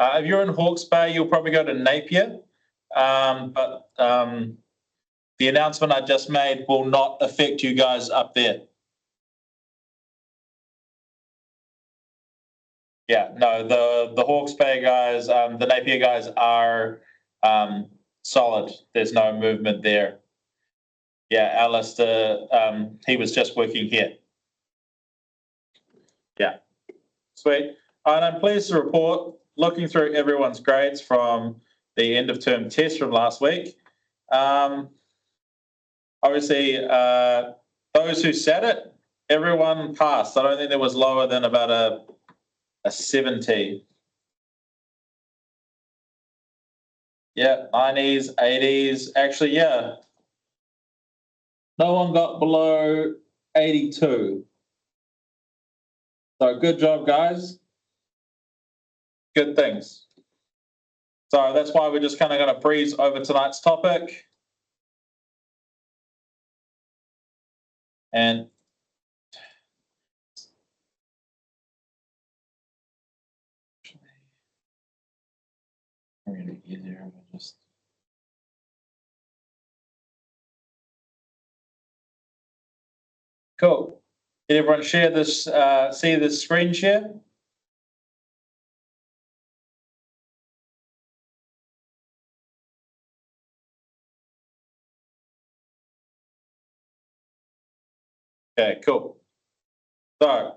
If you're in Hawke's Bay, you'll probably go to Napier. But the announcement I just made will not affect you guys up there. Yeah, no, the Hawke's Bay guys, the Napier guys are solid. There's no movement there. Yeah, Alistair, he was just working here. Yeah, sweet. And I'm pleased to report, looking through everyone's grades from the end of term test from last week, obviously those who sat it, everyone passed. I don't think there was lower than about a 70. Yeah, 90s, 80s. Actually, yeah. No one got below 82. So good job, guys. Good things. So that's why we're just kind of going to breeze over tonight's topic. And I'm going to be easier. Just cool. Did everyone share this? See this screen share? Okay, cool. So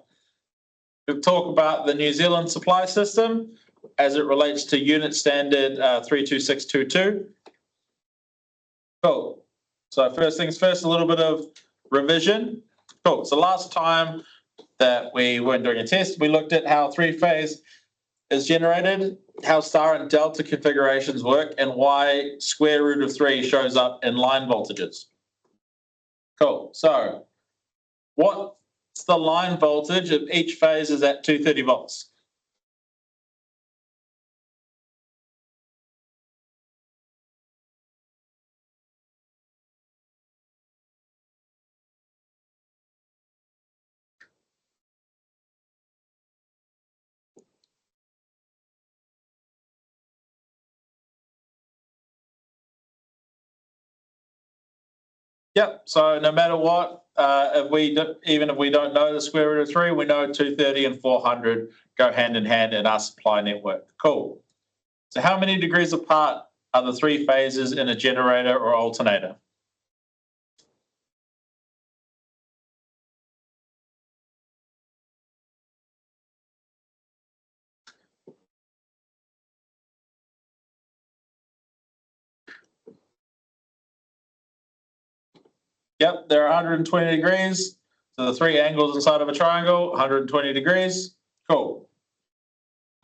we'll talk about the New Zealand supply system as it relates to Unit Standard 32622. Cool. So first things first, a little bit of revision. Cool. So last time that we weren't doing a test, we looked at how three-phase is generated, how star and delta configurations work, and why square root of 3 shows up in line voltages. Cool. So what's the line voltage if each phase is at 230 volts? Yep. So no matter what, even if we don't know the square root of 3, we know 230 and 400 go hand in hand in our supply network. Cool. So how many degrees apart are the three phases in a generator or alternator? Yep, they're 120 degrees. So the three angles inside of a triangle, 120 degrees. Cool.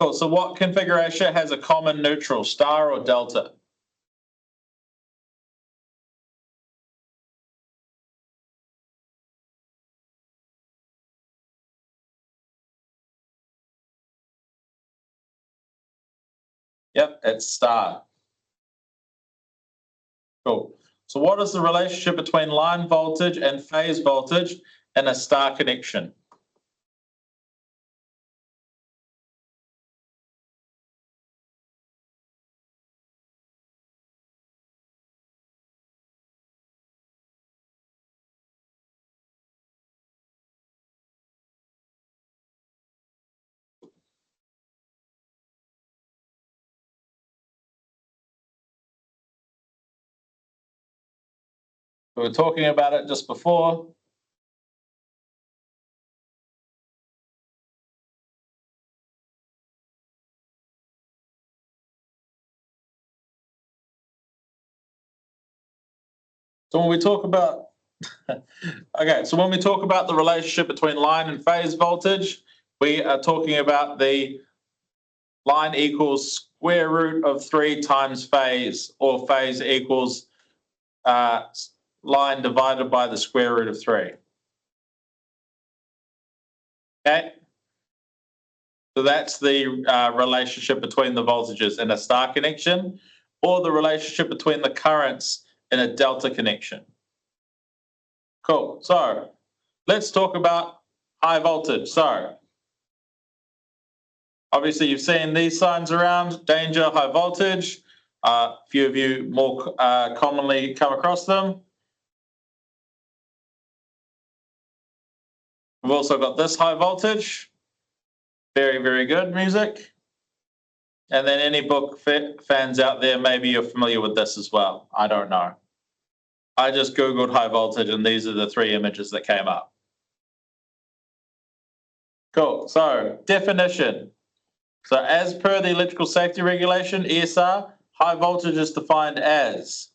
Cool. So what configuration has a common neutral, star or delta? Yep, it's star. Cool. So what is the relationship between line voltage and phase voltage in a star connection? We were talking about it just before. So when we talk about okay, so when we talk about the relationship between line and phase voltage, we are talking about the line equals square root of 3 times phase, or phase equals line divided by the square root of 3. Okay, so that's the relationship between the voltages in a star connection, or the relationship between the currents in a delta connection. Cool. So let's talk about high voltage. So Obviously, you've seen these signs around: danger, high voltage. A few of you more commonly come across them. We've also got this high voltage. Very, very good music. And then any book fans out there, maybe you're familiar with this as well. I don't know. I just Googled high voltage and these are the three images that came up. Cool. So definition. So as per the Electrical Safety Regulation, ESR, high voltage is defined as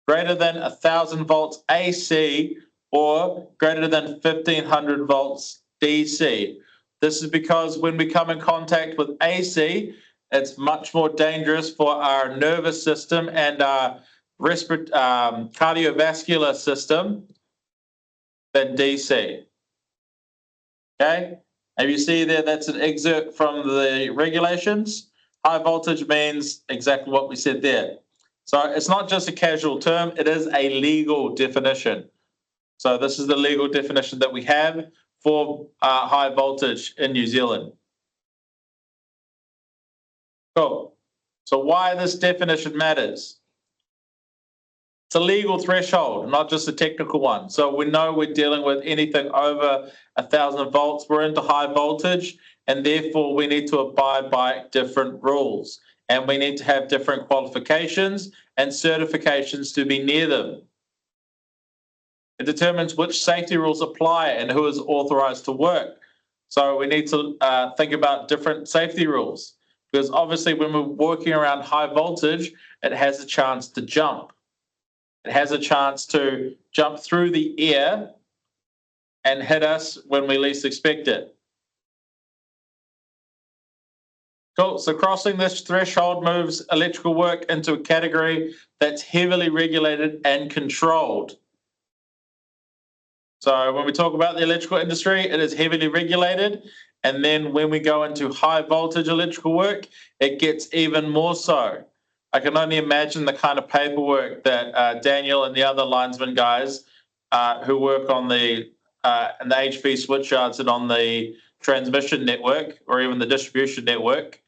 greater than 1,000 volts AC or greater than 1,500 volts DC. This is because when we come in contact with AC, it's much more dangerous for our nervous system and our cardiovascular system than DC. Okay, and you see there, that's an excerpt from the regulations. High voltage means exactly what we said there. So it's not just a casual term, it is a legal definition. So this is the legal definition that we have for high voltage in New Zealand. Cool. So why this definition matters? It's a legal threshold, not just a technical one. So we know we're dealing with anything over 1,000 volts. We're into high voltage, and therefore we need to abide by different rules. And we need to have different qualifications and certifications to be near them. It determines which safety rules apply and who is authorized to work. So we need to think about different safety rules, because obviously when we're working around high voltage, it has a chance to jump. It has a chance to jump through the air and hit us when we least expect it. Cool. So crossing this threshold moves electrical work into a category that's heavily regulated and controlled. So when we talk about the electrical industry, it is heavily regulated. And then when we go into high voltage electrical work, it gets even more so. I can only imagine the kind of paperwork that Daniel and the other linesman guys who work on the in the HV switchyards and on the transmission network or even the distribution network,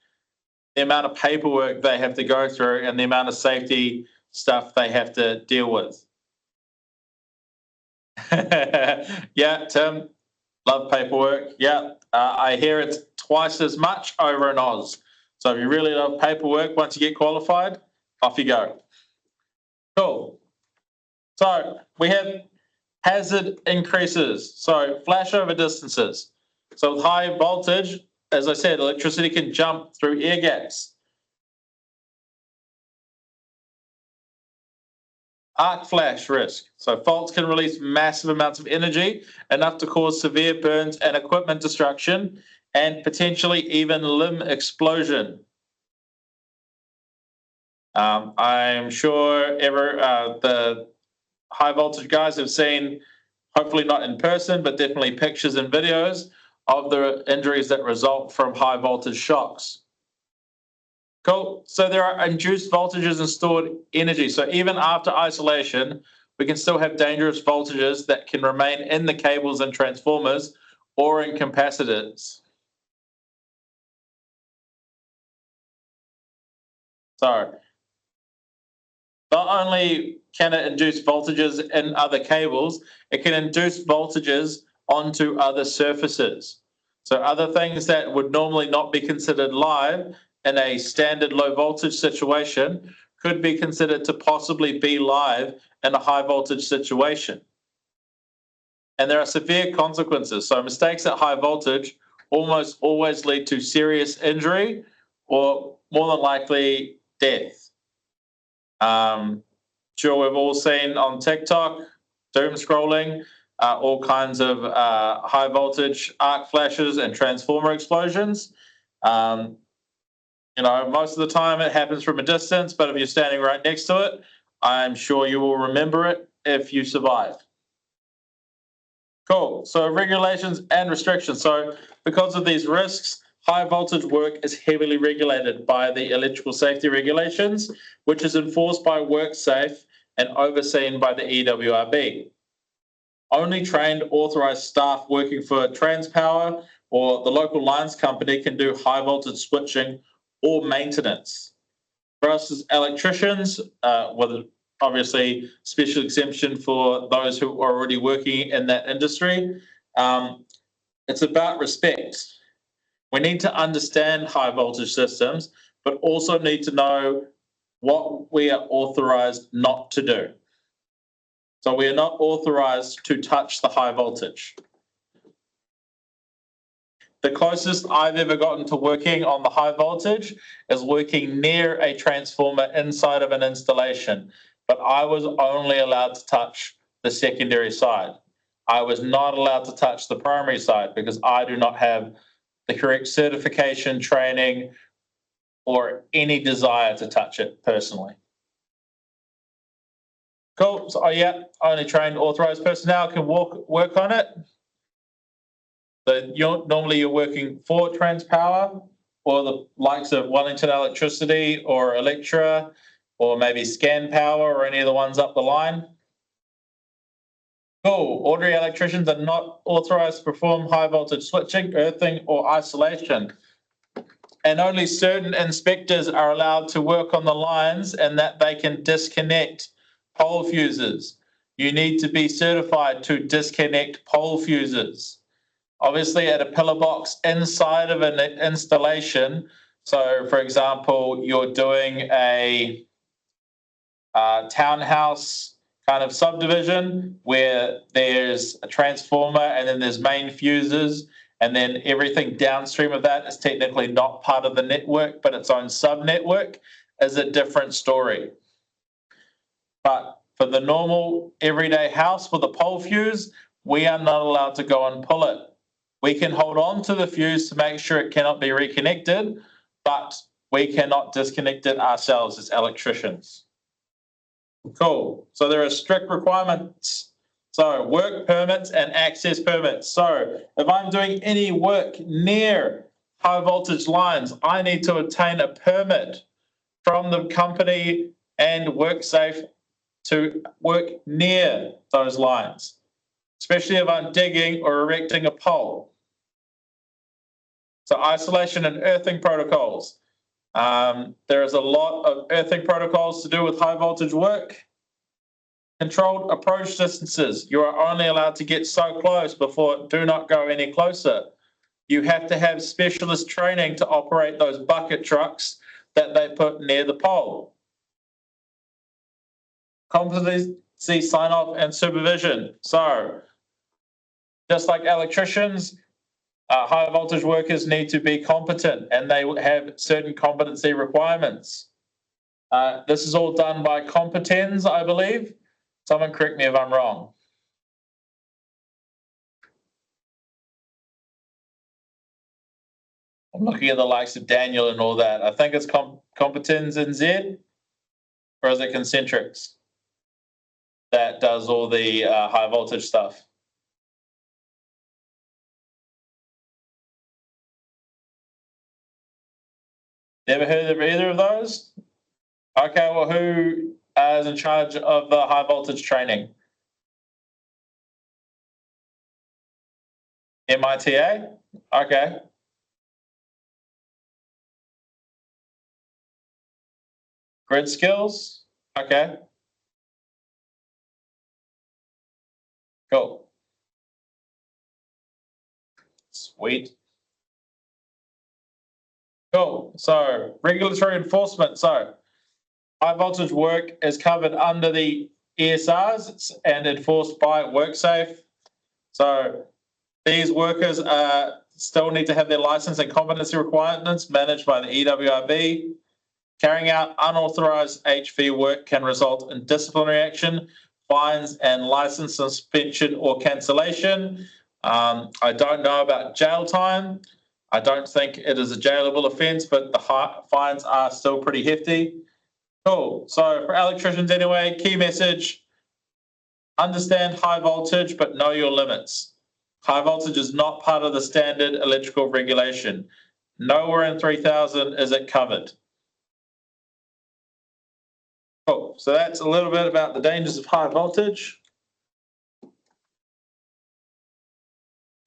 the amount of paperwork they have to go through and the amount of safety stuff they have to deal with. Yeah, Tim, love paperwork. Yeah, I hear it's twice as much over in Oz. So if you really love paperwork, once you get qualified, off you go. Cool. So we have hazard increases. So flashover distances. So with high voltage, as I said, electricity can jump through air gaps. Arc flash risk. So faults can release massive amounts of energy, enough to cause severe burns and equipment destruction, and potentially even limb explosion. I'm sure the high voltage guys have seen, hopefully not in person, but definitely pictures and videos of the injuries that result from high voltage shocks. Cool. So there are induced voltages and stored energy. So even after isolation, we can still have dangerous voltages that can remain in the cables and transformers or in capacitors. So not only can it induce voltages in other cables, it can induce voltages onto other surfaces. So other things that would normally not be considered live in a standard low voltage situation could be considered to possibly be live in a high voltage situation. And there are severe consequences. So mistakes at high voltage almost always lead to serious injury or more than likely death. Sure, we've all seen on TikTok, doom scrolling, all kinds of high voltage arc flashes and transformer explosions. Most of the time it happens from a distance, but if you're standing right next to it, I'm sure you will remember it if you survive. Cool. So regulations and restrictions. So because of these risks, high voltage work is heavily regulated by the Electrical Safety Regulations, which is enforced by WorkSafe and overseen by the EWRB. Only trained authorised staff working for Transpower or the local lines company can do high voltage switching or maintenance. For us as electricians, with obviously special exemption for those who are already working in that industry, it's about respect. We need to understand high voltage systems, but also need to know what we are authorized not to do. So we are not authorized to touch the high voltage. The closest I've ever gotten to working on the high voltage is working near a transformer inside of an installation, but I was only allowed to touch the secondary side. I was not allowed to touch the primary side because I do not have the correct certification, training, or any desire to touch it personally. Cool. So, yeah, only trained authorized personnel can work on it. So normally you're working for Transpower or the likes of Wellington Electricity or Electra or maybe ScanPower or any of the ones up the line. Cool. Ordinary electricians are not authorized to perform high voltage switching, earthing, or isolation. And only certain inspectors are allowed to work on the lines and that they can disconnect pole fuses. You need to be certified to disconnect pole fuses. Obviously, at a pillar box inside of an installation, so for example, you're doing a townhouse kind of subdivision where there's a transformer and then there's main fuses, and then everything downstream of that is technically not part of the network, but its own sub-network, is a different story. But for the normal everyday house with a pole fuse, we are not allowed to go and pull it. We can hold on to the fuse to make sure it cannot be reconnected, but we cannot disconnect it ourselves as electricians. Cool. So there are strict requirements. So work permits and access permits. So if I'm doing any work near high voltage lines, I need to obtain a permit from the company and WorkSafe to work near those lines, especially if I'm digging or erecting a pole. So isolation and earthing protocols. There is a lot of earthing protocols to do with high voltage work. Controlled approach distances. You are only allowed to get so close before do not go any closer. You have to have specialist training to operate those bucket trucks that they put near the pole. Competency sign-off and supervision. So just like electricians, high voltage workers need to be competent and they have certain competency requirements. This is all done by Competens, I believe. Someone correct me if I'm wrong. I'm looking at the likes of Daniel and all that. I think it's Competens NZ, or is it Concentrics that does all the high voltage stuff? Never heard of either of those? Okay, well, who is in charge of the high voltage training? MITA? Okay. Grid skills? Okay. Cool. Sweet. Cool. So regulatory enforcement. So high voltage work is covered under the ESRs and enforced by WorkSafe. So these workers still need to have their license and competency requirements managed by the EWRB. Carrying out unauthorized HV work can result in disciplinary action, fines, and license suspension or cancellation. I don't know about jail time. I don't think it is a jailable offence, but the fines are still pretty hefty. Cool. So for electricians anyway, key message, understand high voltage, but know your limits. High voltage is not part of the standard electrical regulation. Nowhere in 3000 is it covered. Cool. So that's a little bit about the dangers of high voltage.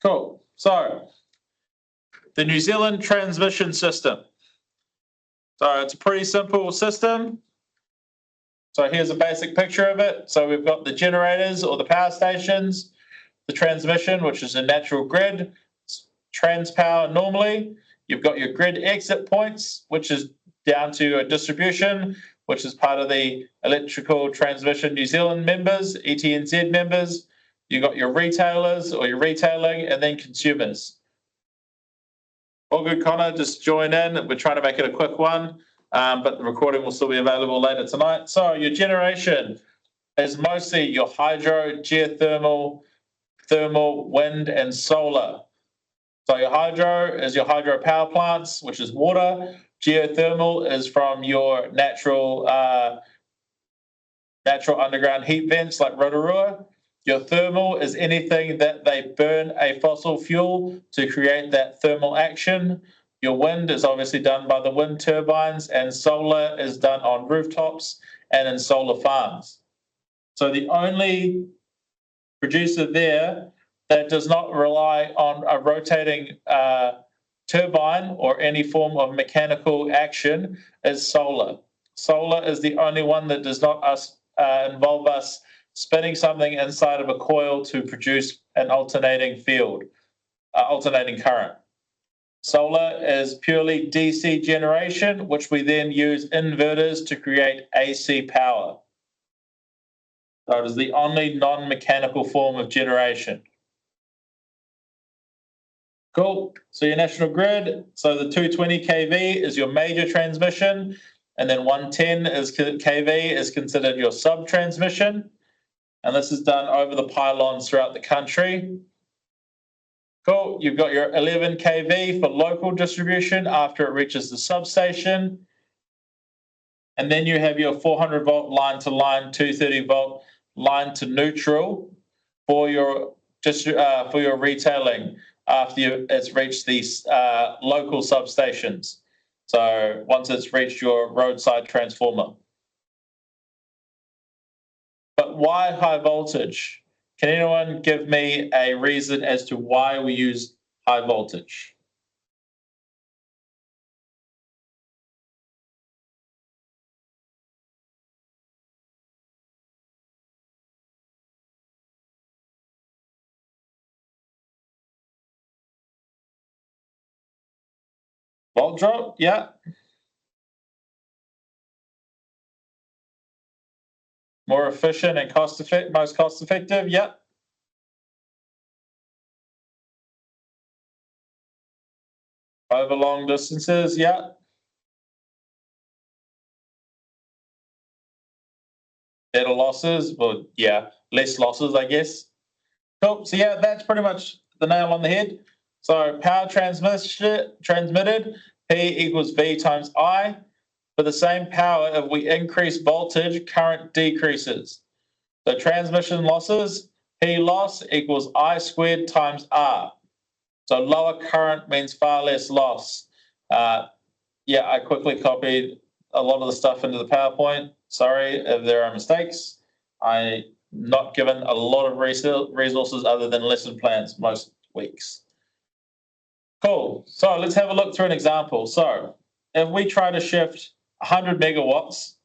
Cool. So the New Zealand transmission system. So it's a pretty simple system. So here's a basic picture of it. So we've got the generators or the power stations, the transmission, which is a natural grid, Transpower normally. You've got your grid exit points, which is down to a distribution, which is part of the Electrical Transmission New Zealand members, ETNZ members. You've got your retailers or your retailing, and then consumers. All good, Connor, just join in. We're trying to make it a quick one, but the recording will still be available later tonight. So your generation is mostly your hydro, geothermal, thermal, wind, and solar. So your hydro is your hydro power plants, which is water. Geothermal is from your natural underground heat vents like Rotorua. Your thermal is anything that they burn a fossil fuel to create that thermal action. Your wind is obviously done by the wind turbines, and solar is done on rooftops and in solar farms. So the only producer there that does not rely on a rotating turbine or any form of mechanical action is solar. Solar is the only one that does not involve us spinning something inside of a coil to produce an alternating field, alternating current. Solar is purely DC generation, which we then use inverters to create AC power. So it is the only non-mechanical form of generation. Cool. So your national grid, so the 220 kV is your major transmission, and then 110 kV is considered your sub-transmission. And this is done over the pylons throughout the country. Cool. You've got your 11 kV for local distribution after it reaches the substation. And then you have your 400 volt line to line, 230 volt line to neutral for your retailing after it's reached these local substations. So once it's reached your roadside transformer. But why high voltage? Can anyone give me a reason as to why we use high voltage? Volt drop, yeah. More efficient and most cost effective, yeah. Over long distances, yeah. Better losses, well, yeah, less losses, I guess. Cool. So yeah, that's pretty much the nail on the head. So power transmitted, P equals V times I. For the same power, if we increase voltage, current decreases. So transmission losses, P loss equals I squared times R. So lower current means far less loss. Yeah, I quickly copied a lot of the stuff into the PowerPoint. Sorry if there are mistakes. I'm not given a lot of resources other than lesson plans most weeks. Cool. So let's have a look through an example. So if we try to shift 100 megawatts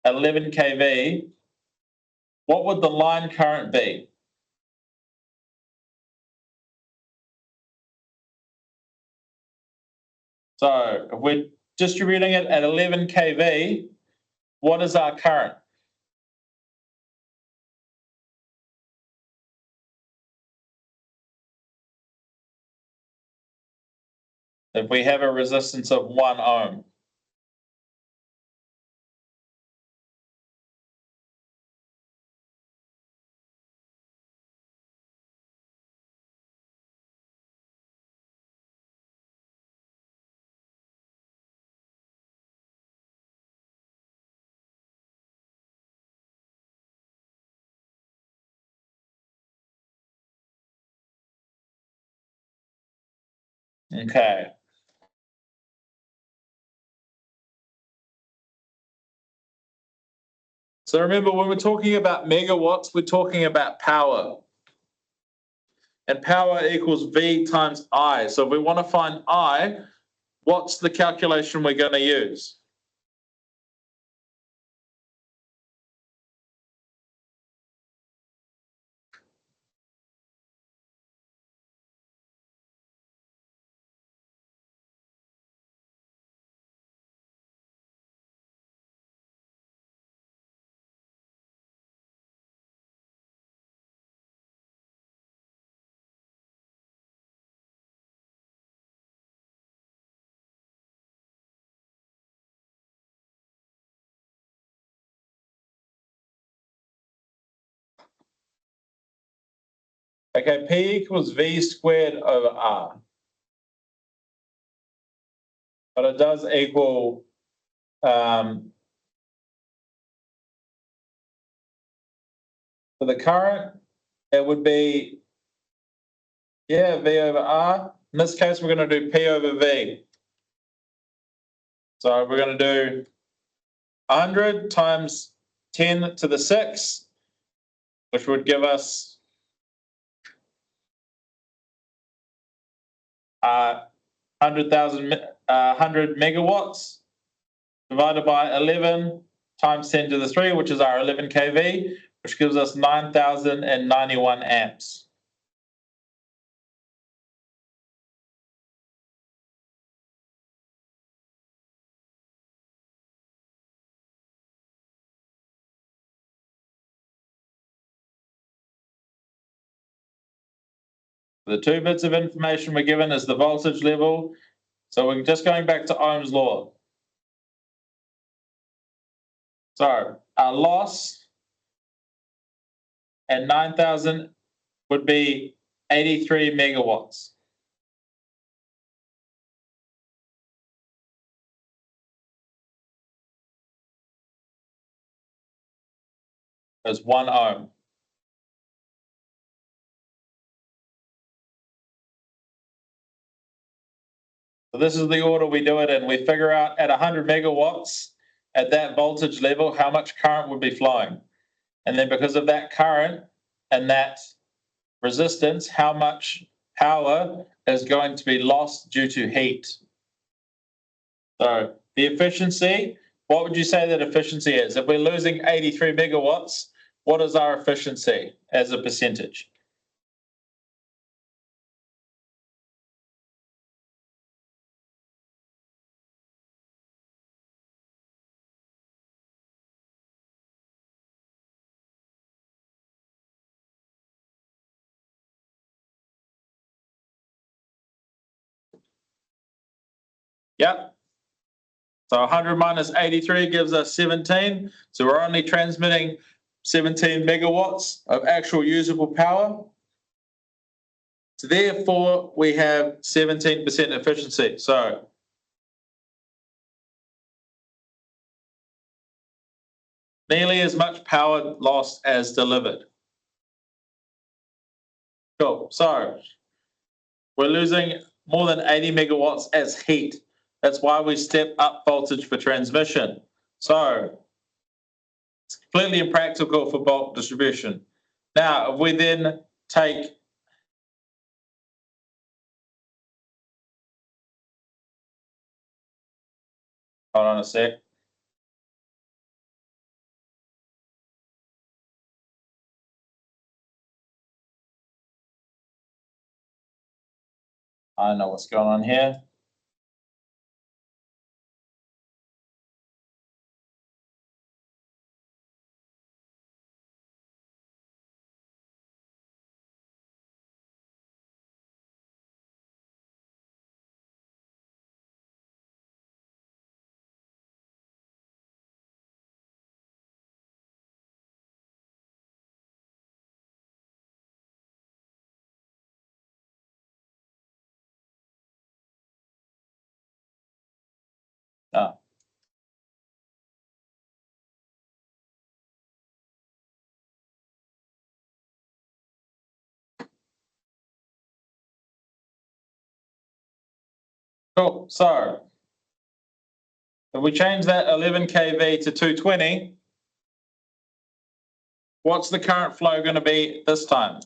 at 11 kV, what would the line current be? So if we're distributing it at 11 kV, what is our current? If we have a resistance of 1 ohm. Okay. So remember, when we're talking about megawatts, we're talking about power. and power equals V times I. So if we want to find I, what's the calculation we're going to use? Okay, P equals V squared over R. But it does equal for the current, it would be, yeah, V over R. In this case, we're going to do P over V. So we're going to do 100 times 10 to the 6, which would give us 100 megawatts divided by 11 times 10 to the 3, which is our 11 kV, which gives us 9,091 amps. The two bits of information we're given is the voltage level. So we're just going back to Ohm's law. So our loss at 9,000 would be 83 megawatts. That's 1 ohm. So this is the order we do it in. We figure out at 100 megawatts at that voltage level how much current would be flowing. And then because of that current and that resistance, how much power is going to be lost due to heat. So the efficiency, what would you say that efficiency is? If we're losing 83 megawatts, what is our efficiency as a percentage? Yep. So 100 minus 83 gives us 17. So we're only transmitting 17 megawatts of actual usable power. So therefore, we have 17% efficiency. So nearly as much power lost as delivered. Cool. So we're losing more than 80 megawatts as heat. That's why we step up voltage for transmission. So it's completely impractical for bulk distribution. Now, if we then take hold on a sec. I know what's going on here. Oh. Cool. So if we change that 11 kV to 220, what's the current flow going to be this time?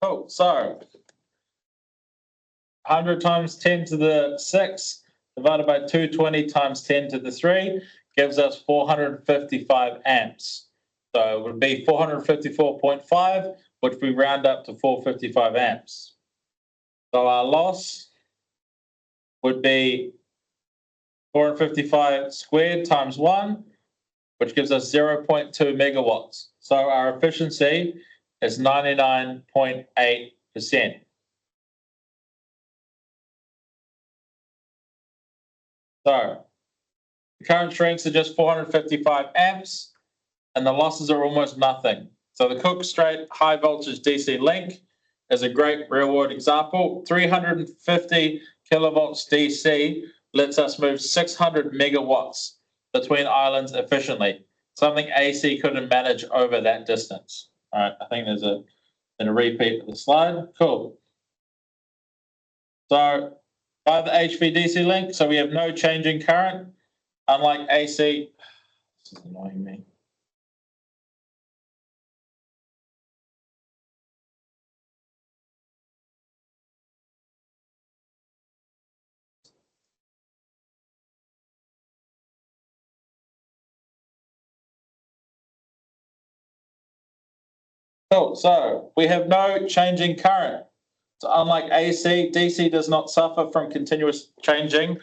Cool. So 100 times 10 to the 6 divided by 220 times 10 to the 3 gives us 455 amps. So it would be 454.5, which we round up to 455 amps. So our loss would be 455 squared times 1, which gives us 0.2 megawatts. So our efficiency is 99.8%. So the current strengths are just 455 amps, and the losses are almost nothing. So the Cook Strait high voltage DC link is a great real world example. 350 kilovolts DC lets us move 600 megawatts between islands efficiently, something AC couldn't manage over that distance. All right, I think there's a repeat of the slide. Cool. So by the HVDC link, so we have no change in current, unlike AC. This is annoying me. Cool. So we have no change in current. So unlike AC, DC does not suffer from continuous charging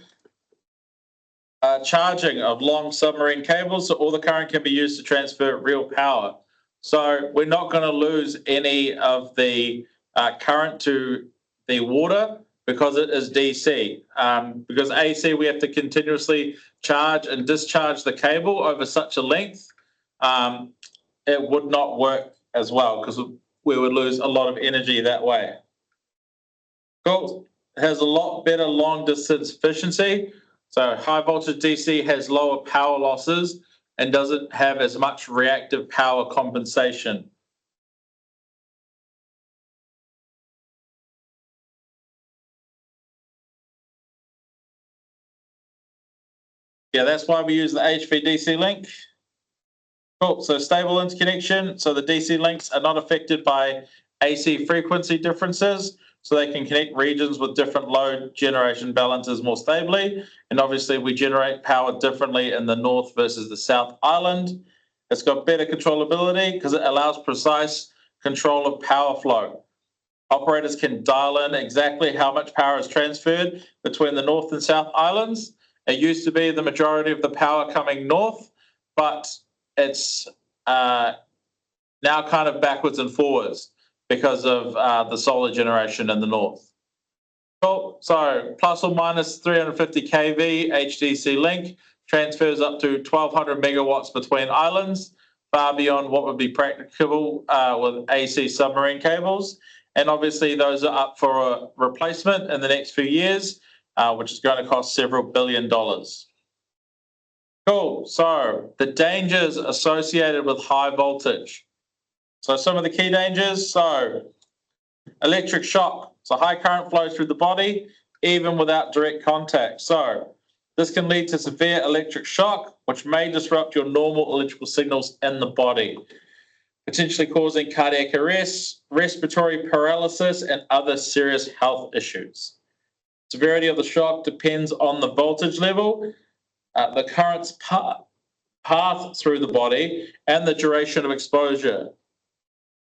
of long submarine cables, so all the current can be used to transfer real power. So we're not going to lose any of the current to the water because it is DC. Because AC, we have to continuously charge and discharge the cable over such a length. It would not work as well because we would lose a lot of energy that way. Cool. It has a lot better long distance efficiency. So high voltage DC has lower power losses and doesn't have as much reactive power compensation. Yeah, that's why we use the HVDC link. Cool. So stable interconnection. So the DC links are not affected by AC frequency differences. So they can connect regions with different load generation balances more stably. And obviously we generate power differently in the North versus the South Island. It's got better controllability because it allows precise control of power flow. Operators can dial in exactly how much power is transferred between the North and South Islands. It used to be the majority of the power coming north, but it's now kind of backwards and forwards because of the solar generation in the north. Cool. So plus or minus 350 kV HDC link transfers up to 1200 megawatts between islands, far beyond what would be practicable with AC submarine cables. And obviously those are up for a replacement in the next few years, which is going to cost several $1 billion. Cool. So the dangers associated with high voltage. So some of the key dangers, so electric shock. So high current flows through the body, even without direct contact. So this can lead to severe electric shock, which may disrupt your normal electrical signals in the body, potentially causing cardiac arrest, respiratory paralysis, and other serious health issues. Severity of the shock depends on the voltage level, the current's path through the body, and the duration of exposure.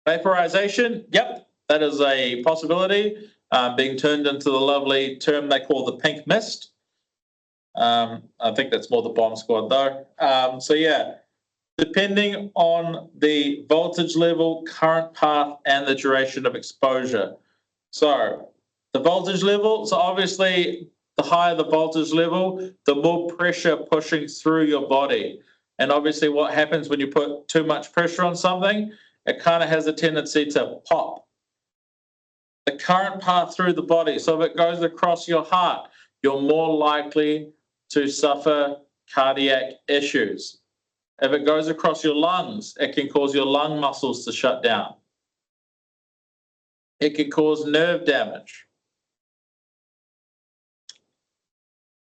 Vaporization, yep, that is a possibility, being turned into the lovely term they call the pink mist. I think that's more the bomb squad though. So yeah, depending on the voltage level, current path, and the duration of exposure. So the voltage level, so obviously the higher the voltage level, the more pressure pushing through your body. And obviously what happens when you put too much pressure on something, it kind of has a tendency to pop. The current path through the body, so if it goes across your heart, you're more likely to suffer cardiac issues. If it goes across your lungs, it can cause your lung muscles to shut down. It can cause nerve damage.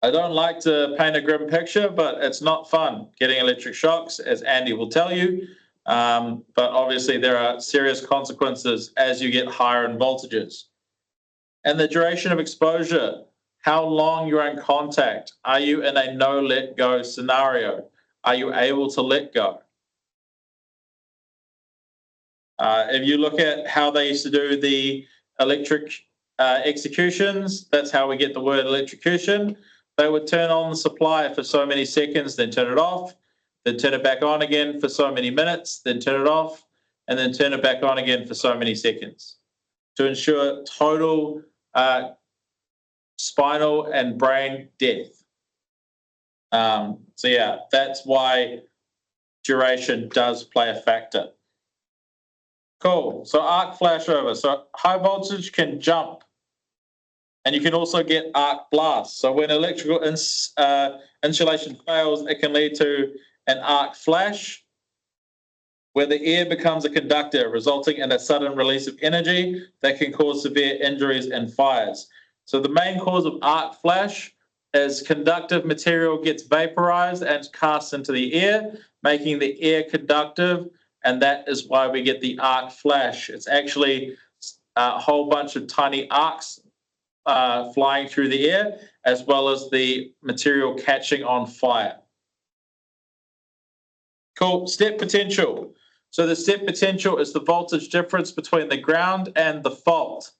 I don't like to paint a grim picture, but it's not fun getting electric shocks, as Andy will tell you. But obviously there are serious consequences as you get higher in voltages. And the duration of exposure, how long you're in contact. Are you in a no let go scenario? Are you able to let go? If you look at how they used to do the electric executions, that's how we get the word electrocution. They would turn on the supply for so many seconds, then turn it off, then turn it back on again for so many minutes, then turn it off, and then turn it back on again for so many seconds to ensure total spinal and brain death. So yeah, that's why duration does play a factor. Cool. So arc flashover. So high voltage can jump, and you can also get arc blast. So when electrical insulation fails, it can lead to an arc flash, where the air becomes a conductor, resulting in a sudden release of energy that can cause severe injuries and fires. So the main cause of arc flash is conductive material gets vaporized and cast into the air, making the air conductive, and that is why we get the arc flash. It's actually a whole bunch of tiny arcs flying through the air, as well as the material catching on fire. Cool. Step potential. So the step potential is the voltage difference between the ground and the fault.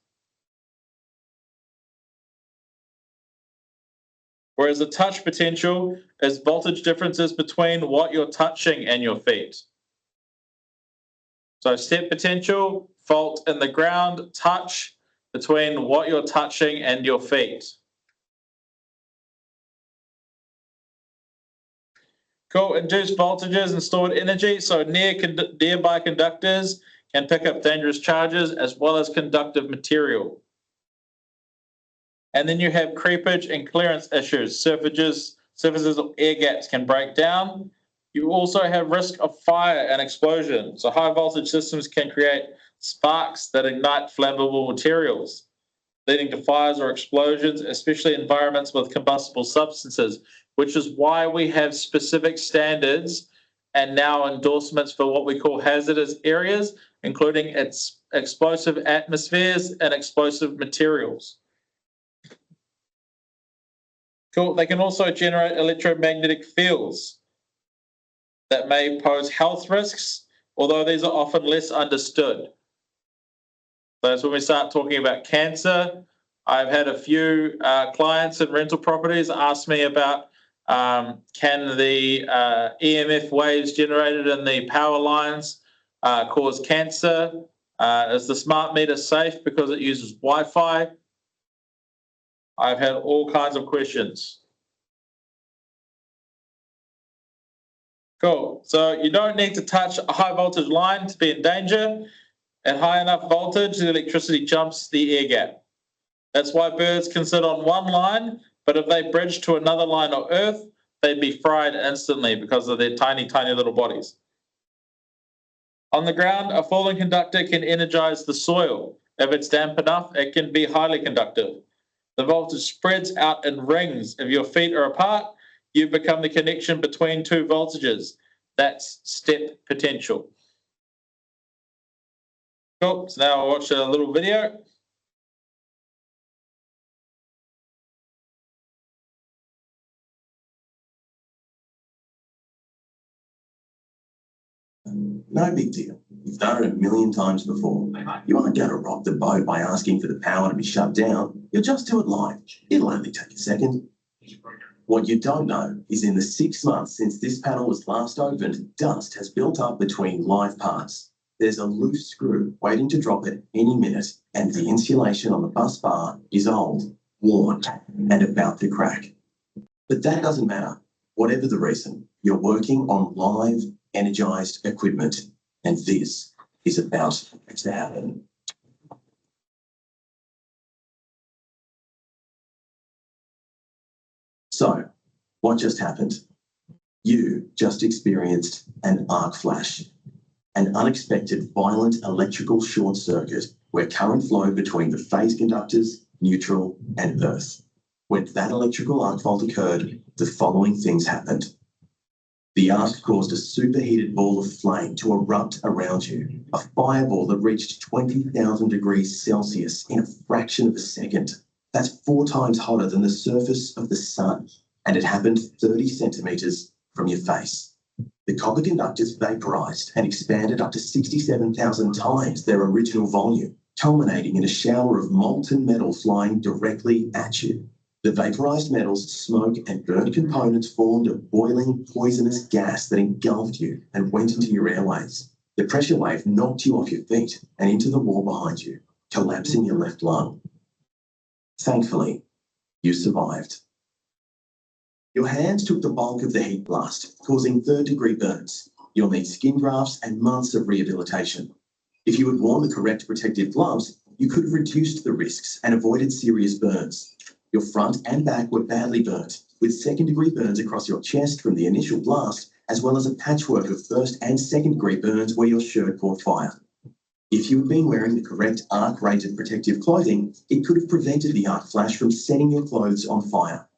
Whereas the touch potential is voltage differences between what you're touching and your feet. So step potential, fault in the ground, touch between what you're touching and your feet. Cool. Induced voltages and stored energy. So nearby conductors can pick up dangerous charges as well as conductive material. And then you have creepage and clearance issues. Surfaces or air gaps can break down. You also have risk of fire and explosion. So high voltage systems can create sparks that ignite flammable materials, leading to fires or explosions, especially in environments with combustible substances, which is why we have specific standards and now endorsements for what we call hazardous areas, including its explosive atmospheres and explosive materials. Cool. They can also generate electromagnetic fields that may pose health risks, although these are often less understood. So that's when we start talking about cancer. I've had a few clients in rental properties ask me about can the EMF waves generated in the power lines cause cancer? Is the smart meter safe because it uses Wi-Fi? I've had all kinds of questions. Cool. So you don't need to touch a high voltage line to be in danger. At high enough voltage, the electricity jumps the air gap. That's why birds can sit on one line, but if they bridge to another line or earth, they'd be fried instantly because of their tiny, tiny little bodies. On the ground, a falling conductor can energize the soil. If it's damp enough, it can be highly conductive. The voltage spreads out in rings. If your feet are apart, you become the connection between two voltages. That's step potential. Cool. So now I'll watch a little video. No big deal. You've done it a million times before. You aren't going to rock the boat by asking for the power to be shut down. You'll just do it live. It'll only take a second. What you don't know is in the 6 months since this panel was last opened, dust has built up between live parts. There's a loose screw waiting to drop at any minute, and the insulation on the bus bar is old, worn, and about to crack. But that doesn't matter. Whatever the reason, you're working on live, energized equipment, and this is about to happen. So, what just happened? You just experienced an arc flash, an unexpected violent electrical short circuit where current flowed between the phase conductors, neutral, and earth. When that electrical arc fault occurred, the following things happened. The arc caused a superheated ball of flame to erupt around you, a fireball that reached 20,000 degrees Celsius in a fraction of a second. That's 4 times hotter than the surface of the sun, and it happened 30 centimeters from your face. The copper conductors vaporized and expanded up to 67,000 times their original volume, culminating in a shower of molten metal flying directly at you. The vaporized metals, smoke, and burnt components formed a boiling, poisonous gas that engulfed you and went into your airways. The pressure wave knocked you off your feet and into the wall behind you, collapsing your left lung. Thankfully, you survived. Your hands took the bulk of the heat blast, causing third-degree burns. You'll need skin grafts and months of rehabilitation. If you had worn the correct protective gloves, you could have reduced the risks and avoided serious burns. Your front and back were badly burnt, with second-degree burns across your chest from the initial blast, as well as a patchwork of first and second-degree burns where your shirt caught fire. If you had been wearing the correct arc-rated protective clothing, it could have prevented the arc flash from setting your clothes on fire.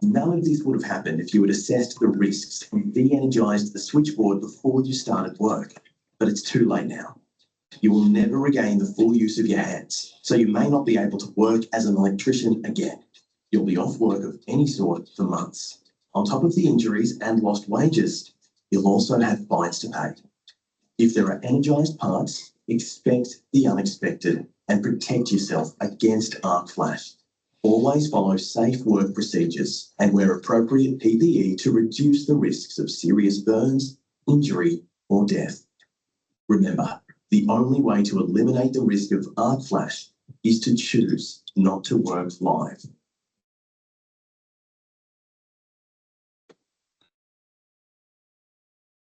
None of this would have happened if you had assessed the risks and de-energized the switchboard before you started work. But it's too late now. You will never regain the full use of your hands, so you may not be able to work as an electrician again. You'll be off work of any sort for months. On top of the injuries and lost wages, you'll also have fines to pay. If there are energized parts, expect the unexpected and protect yourself against arc flash. Always follow safe work procedures and wear appropriate PPE to reduce the risks of serious burns, injury, or death. Remember, the only way to eliminate the risk of arc flash is to choose not to work live.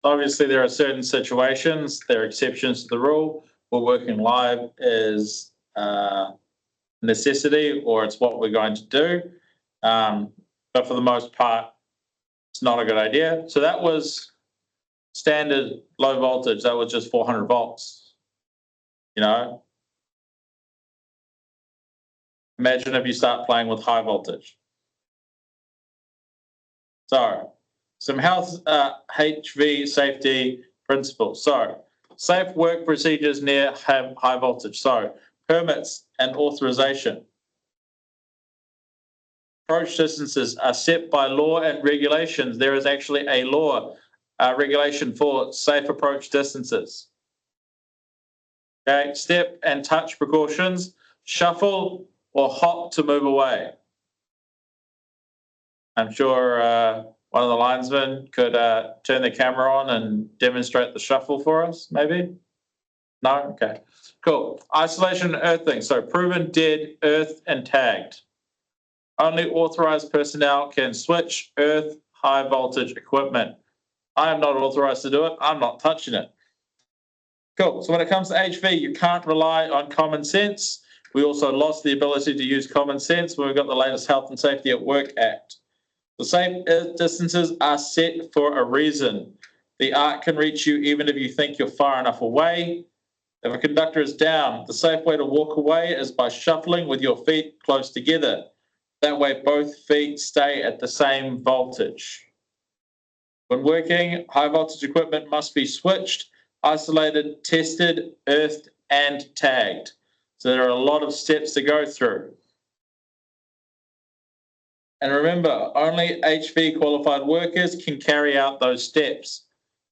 Obviously, there are certain situations, there are exceptions to the rule, where working live is necessity or it's what we're going to do. But for the most part, it's not a good idea. So that was standard low voltage. That was just 400 volts. You know, imagine if you start playing with high voltage. So some health HV safety principles. So safe work procedures near high voltage. So permits and authorization. Approach distances are set by law and regulations. There is actually a law regulation for safe approach distances. Okay, step and touch precautions, shuffle or hop to move away. I'm sure one of the linesmen could turn the camera on and demonstrate the shuffle for us, maybe? No? Okay, cool. Isolation and earthing. So proven dead, earthed, and tagged. Only authorized personnel can switch earth high voltage equipment. I am not authorized to do it. I'm not touching it. Cool. So when it comes to HV, you can't rely on common sense. We also lost the ability to use common sense when we got the latest Health and Safety at Work Act. The safe distances are set for a reason. The arc can reach you even if you think you're far enough away. If a conductor is down, the safe way to walk away is by shuffling with your feet close together. That way, both feet stay at the same voltage. When working, high voltage equipment must be switched, isolated, tested, earthed, and tagged. So there are a lot of steps to go through. And remember, only HV qualified workers can carry out those steps.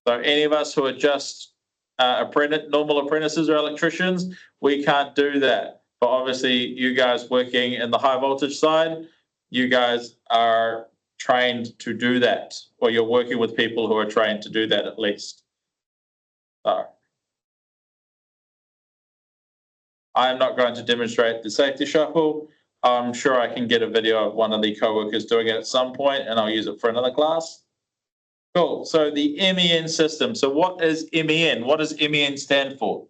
So any of us who are just normal apprentices or electricians, we can't do that. But obviously, you guys working in the high voltage side, you guys are trained to do that, or you're working with people who are trained to do that at least. So I'm not going to demonstrate the safety shuffle. I'm sure I can get a video of one of the co-workers doing it at some point, and I'll use it for another class. Cool. So the MEN system. So what is MEN? What does MEN stand for?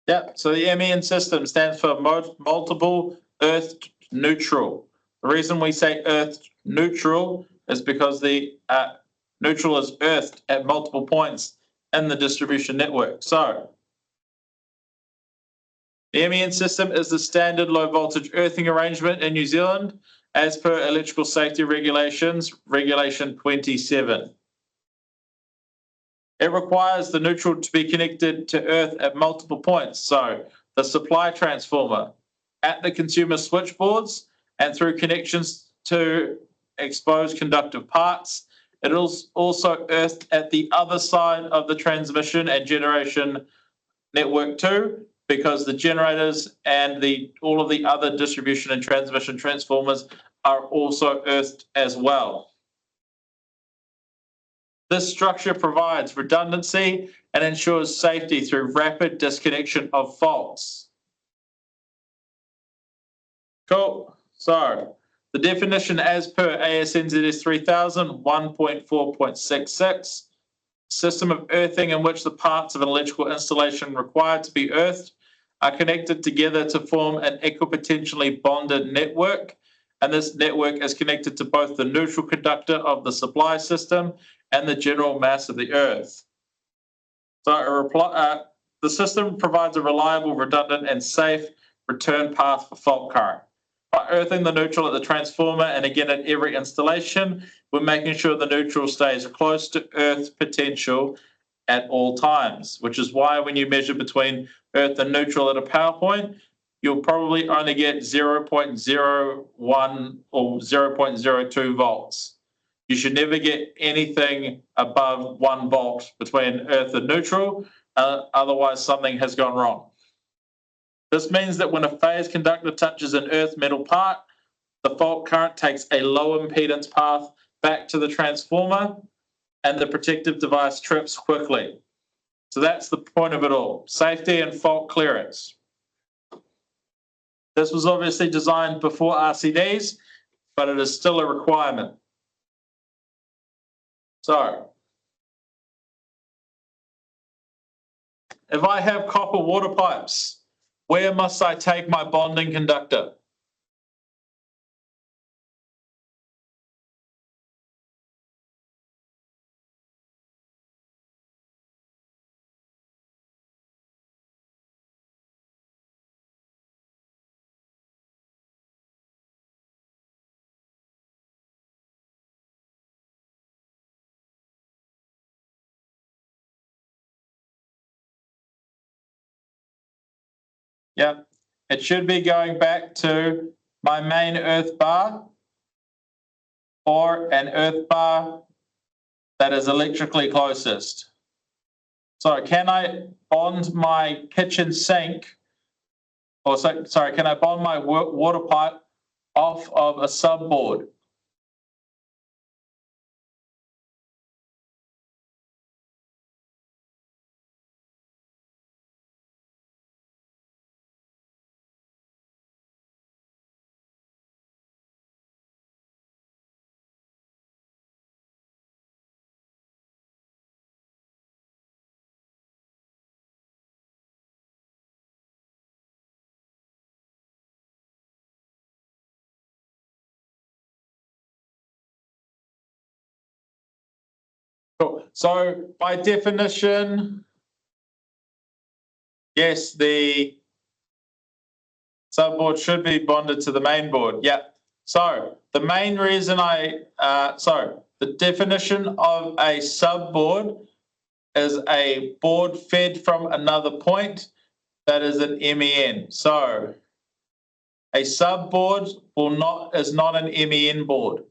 Yeah, so the MEN system stands for multiple earth neutral. The reason we say earth neutral is because the neutral is earthed at multiple points in the distribution network. So the MEN system is the standard low voltage earthing arrangement in New Zealand as per electrical safety regulations, Regulation 27. It requires the neutral to be connected to earth at multiple points. So the supply transformer, at the consumer switchboards, and through connections to exposed conductive parts. It is also earthed at the other side of the transmission and generation network too, because the generators and all of the other distribution and transmission transformers are also earthed as well. This structure provides redundancy and ensures safety through rapid disconnection of faults. Cool. So the definition as per AS/NZS 3000 1.4.66, system of earthing in which the parts of an electrical installation required to be earthed are connected together to form an equipotentially bonded network. And this network is connected to both the neutral conductor of the supply system and the general mass of the earth. So the system provides a reliable, redundant, and safe return path for fault current. By earthing the neutral at the transformer and again at every installation, we're making sure the neutral stays close to earth potential at all times, which is why when you measure between earth and neutral at a power point, you'll probably only get 0.01 or 0.02 volts. You should never get anything above 1 volt between earth and neutral, otherwise something has gone wrong. This means that when a phase conductor touches an earth metal part, the fault current takes a low impedance path back to the transformer and the protective device trips quickly. So that's the point of it all, safety and fault clearance. This was obviously designed before RCDs, but it is still a requirement. So, if I have copper water pipes, where must I take my bonding conductor? Yeah, it should be going back to my main earth bar or an earth bar that is electrically closest. So can I bond my kitchen sink, or sorry, can I bond my water pipe off of a subboard? Cool. So by definition, yes, the subboard should be bonded to the main board. Yeah. So the main reason the definition of a subboard is a board fed from another point that is an MEN. So a subboard is not an MEN board.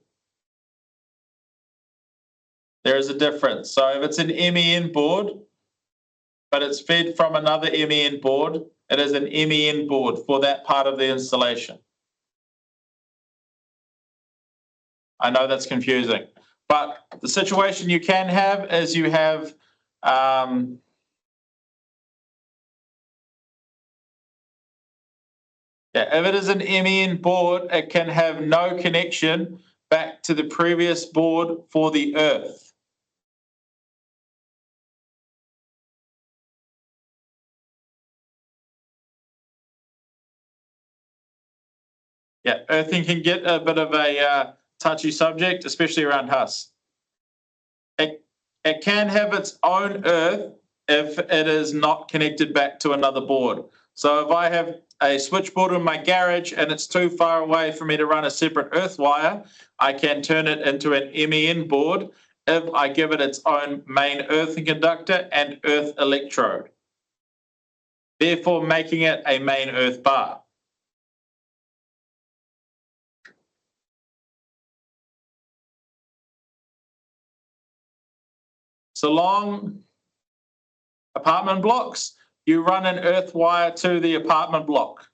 There is a difference. So if it's an MEN board, but it's fed from another MEN board, it is an MEN board for that part of the installation. I know that's confusing, but the situation you can have is you have if it is an MEN board, it can have no connection back to the previous board for the earth. Yeah, earthing can get a bit of a touchy subject, especially around Huss. It can have its own earth if it is not connected back to another board. So if I have a switchboard in my garage and it's too far away for me to run a separate earth wire, I can turn it into an MEN board if I give it its own main earthing conductor and earth electrode, therefore making it a main earth bar. So along apartment blocks, you run an earth wire to the apartment block.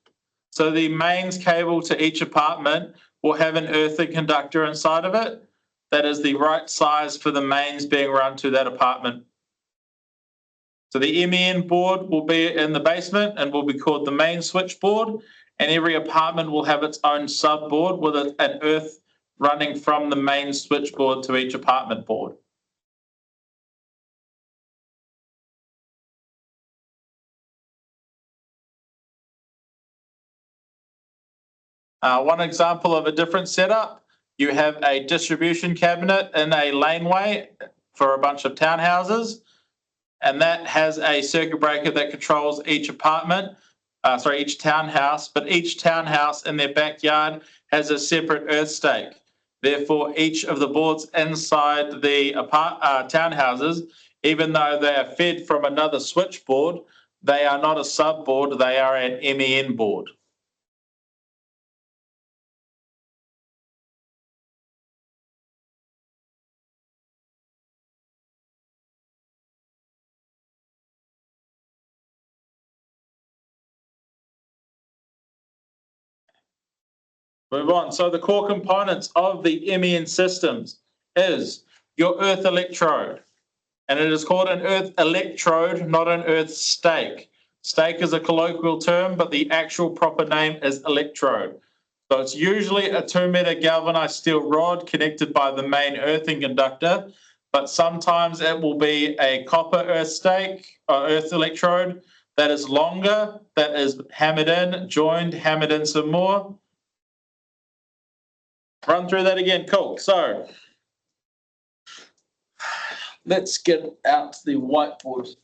So the mains cable to each apartment will have an earthing conductor inside of it that is the right size for the mains being run to that apartment. So the MEN board will be in the basement and will be called the main switchboard, and every apartment will have its own subboard with an earth running from the main switchboard to each apartment board. One example of a different setup, you have a distribution cabinet in a laneway for a bunch of townhouses, and that has a circuit breaker that controls each apartment, each townhouse, but each townhouse in their backyard has a separate earth stake. Therefore, each of the boards inside the townhouses, even though they are fed from another switchboard, they are not a subboard, they are an MEN board. Move on. So the core components of the MEN systems is your earth electrode, and it is called an earth electrode, not an earth stake. Stake is a colloquial term, but the actual proper name is electrode. So it's usually a 2-meter galvanized steel rod connected by the main earthing conductor, but sometimes it will be a copper earth stake or earth electrode that is longer, that is hammered in, joined, hammered in some more. Run through that again. Cool. So let's get out the whiteboard.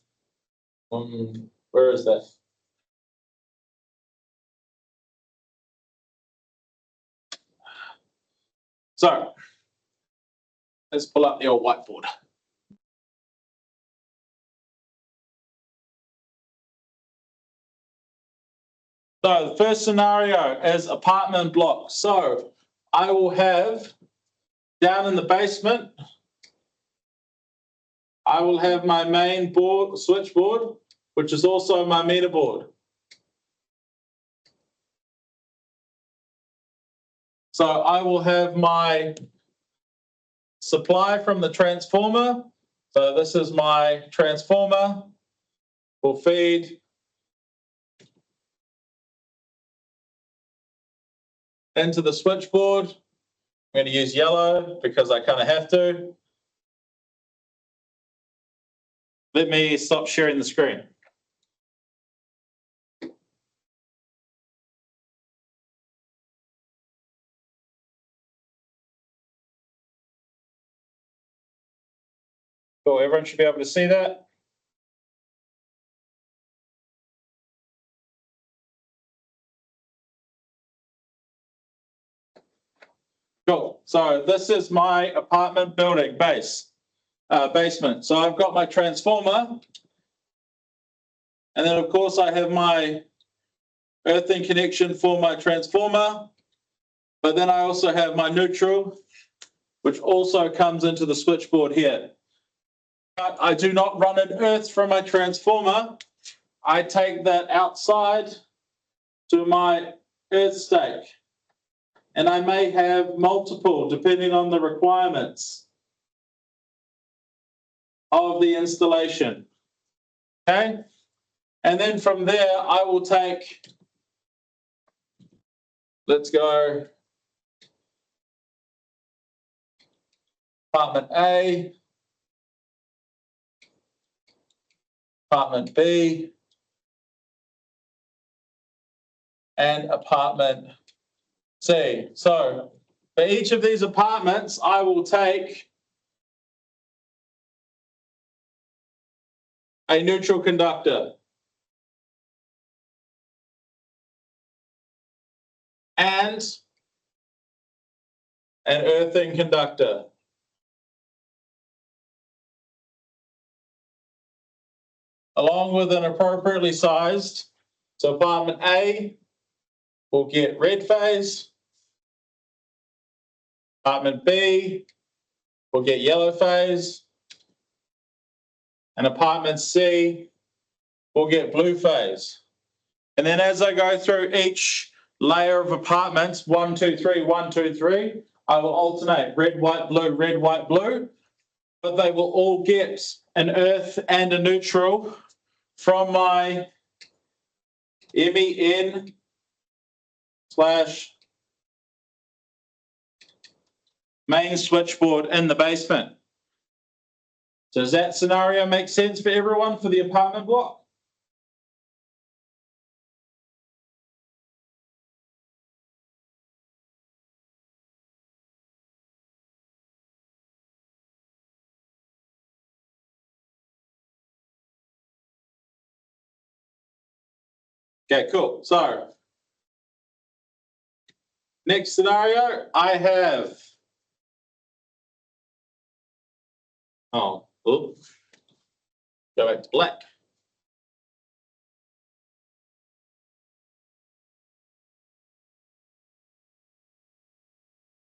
Where is that? So let's pull up the old whiteboard. So the first scenario is apartment block. So I will have down in the basement, I will have my main board, switchboard, which is also my meter board. So I will have my supply from the transformer. So this is my transformer, will feed into the switchboard. I'm going to use yellow because I kind of have to. Let me stop sharing the screen. Cool, everyone should be able to see that. Cool, so this is my apartment building basement. So I've got my transformer, and then of course I have my earthing connection for my transformer, but then I also have my neutral, which also comes into the switchboard here. But I do not run an earth from my transformer. I take that outside to my earth stake. And I may have multiple, depending on the requirements of the installation. Okay? And then from there, I will take, let's go, apartment A, apartment B, and apartment C. So for each of these apartments, I will take a neutral conductor. And an earthing conductor. Along with an appropriately sized. So apartment A will get red phase. Apartment B will get yellow phase. And apartment C will get blue phase. And then as I go through each layer of apartments, 1, 2, 3, 1, 2, 3, I will alternate red, white, blue, but they will all get an earth and a neutral from my MEN / main switchboard in the basement. Does that scenario make sense for everyone for the apartment block? Okay, cool. So next scenario, I have, go back to black.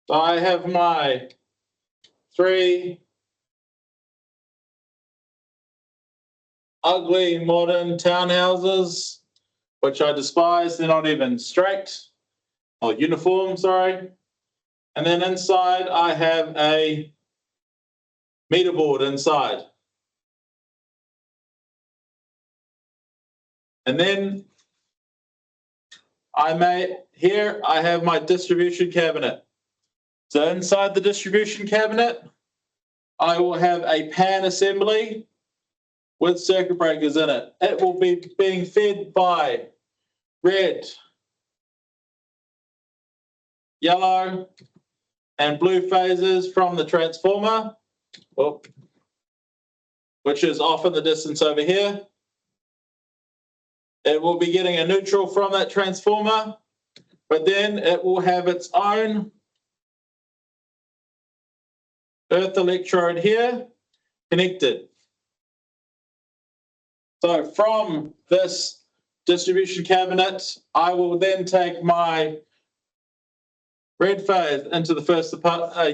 So I have my 3 ugly modern townhouses, which I despise. They're not even straight or uniform, sorry. And then inside I have a meter board inside. And then here I have my distribution cabinet. So inside the distribution cabinet, I will have a pan assembly with circuit breakers in it. It will be being fed by red, yellow, and blue phases from the transformer, which is off in the distance over here. It will be getting a neutral from that transformer, but then it will have its own earth electrode here connected. So from this distribution cabinet, I will then take my red phase into the first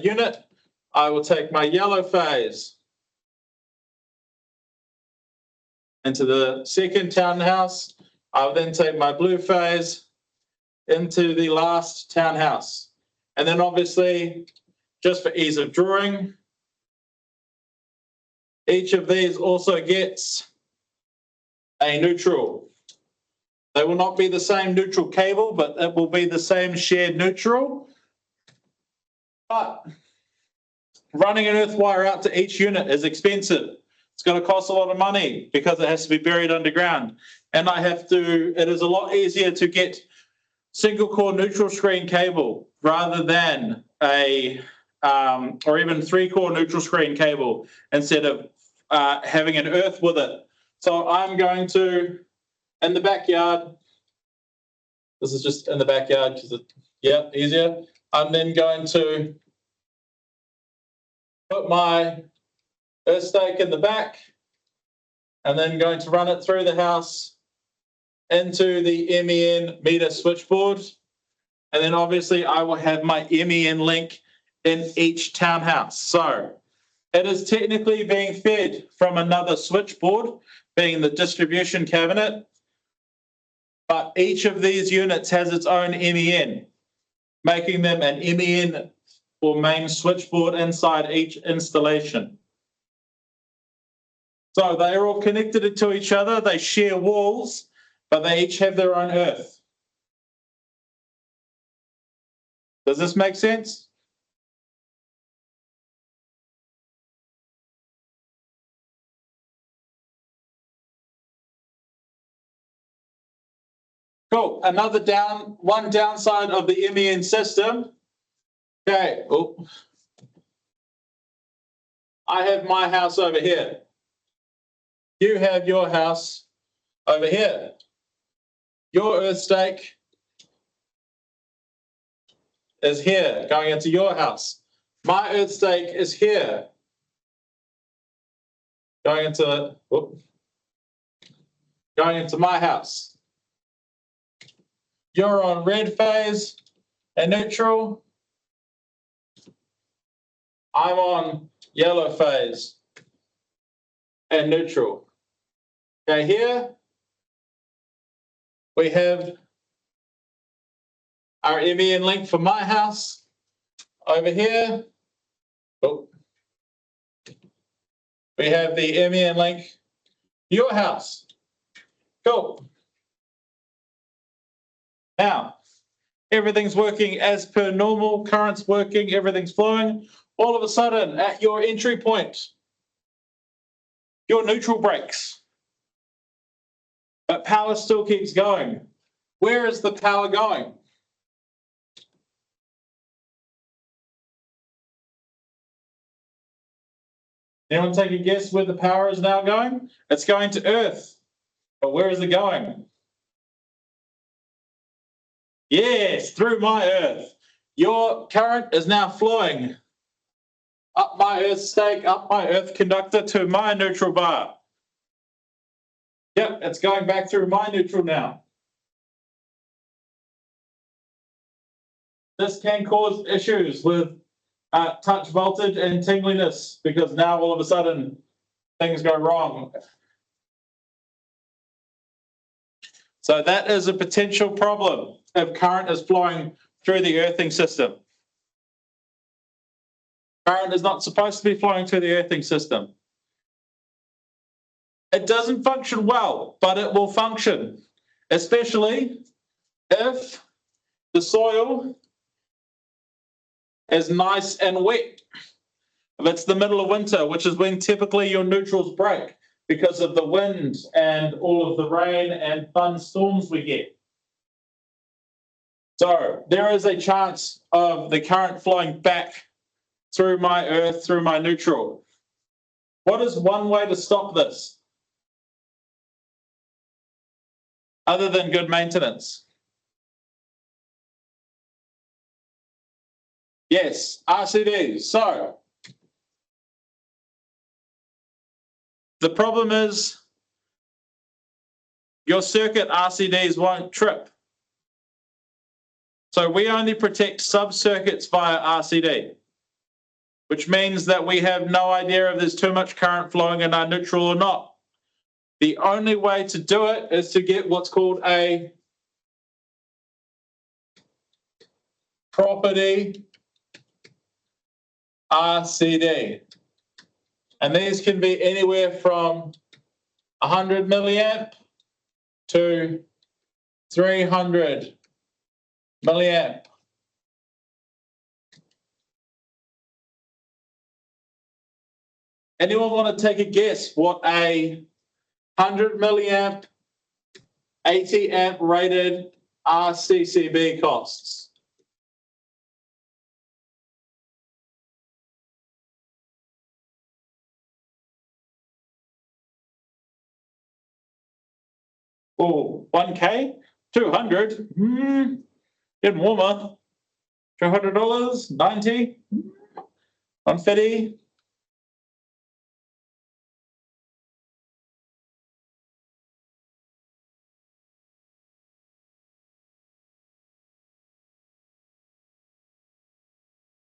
unit. I will take my yellow phase into the second townhouse. I will then take my blue phase into the last townhouse. And then obviously, just for ease of drawing, each of these also gets a neutral. They will not be the same neutral cable, but it will be the same shared neutral. But running an earth wire out to each unit is expensive. It's going to cost a lot of money because it has to be buried underground. And it is a lot easier to get single core neutral screen cable rather than or even 3-core neutral screen cable instead of having an earth with it. So I'm going to, in the backyard, this is just in the backyard because easier. I'm then going to put my earth stake in the back and then going to run it through the house into the MEN meter switchboard. And then obviously I will have my MEN link in each townhouse. So it is technically being fed from another switchboard, being the distribution cabinet, but each of these units has its own MEN, making them an MEN or main switchboard inside each installation. So they are all connected to each other. They share walls, but they each have their own earth. Does this make sense? Cool. One downside of the MEN system. Okay. Oh. I have my house over here. You have your house over here. Your earth stake is here, going into your house. My earth stake is here, going into my house. You're on red phase and neutral. I'm on yellow phase and neutral. Okay, here we have our MEN link for my house. Over here, we have the MEN link for your house. Cool. Now, everything's working as per normal, current's working, everything's flowing. All of a sudden, at your entry point, your neutral breaks. But power still keeps going. Where is the power going? Anyone take a guess where the power is now going? It's going to Earth. But where is it going? Yes, through my Earth. Your current is now flowing up my Earth stake, up my Earth conductor to my neutral bar. Yep, it's going back through my neutral now. This can cause issues with touch voltage and tingliness because now all of a sudden things go wrong. So that is a potential problem if current is flowing through the earthing system. Current is not supposed to be flowing through the earthing system. It doesn't function well, but it will function, especially if the soil is nice and wet. If it's the middle of winter, which is when typically your neutrals break because of the wind and all of the rain and fun storms we get. So there is a chance of the current flowing back through my earth, through my neutral. What is one way to stop this? Other than good maintenance? Yes, RCDs. So the problem is your circuit RCDs won't trip. So we only protect sub-circuits via RCD, which means that we have no idea if there's too much current flowing in our neutral or not. The only way to do it is to get what's called a property RCD. And these can be anywhere from 100 milliamp to 300 milliamp. Anyone want to take a guess what a 100 milliamp, 80 amp rated RCCB costs? Oh, 1K, 200, getting warmer. $200, 90, 150.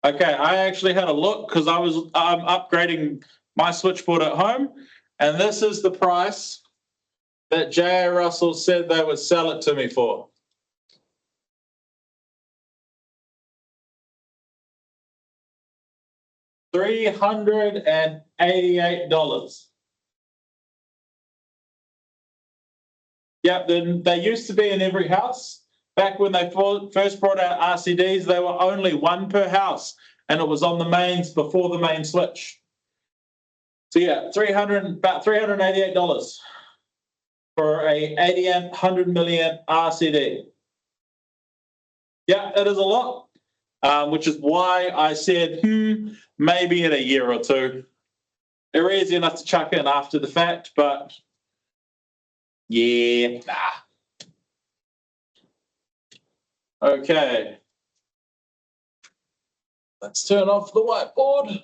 Okay, I actually had a look because I'm upgrading my switchboard at home, and this is the price that J.A. Russell said they would sell it to me for. $388. Yep, then they used to be in every house. Back when they first brought out RCDs, they were only one per house, and it was on the mains before the main switch. So yeah, about $388. for a 80 amp, 100 milliamp RCD. Yeah, it is a lot, which is why I said, maybe in a year or two. They're easy enough to chuck in after the fact, but yeah, nah. Okay. Let's turn off the whiteboard.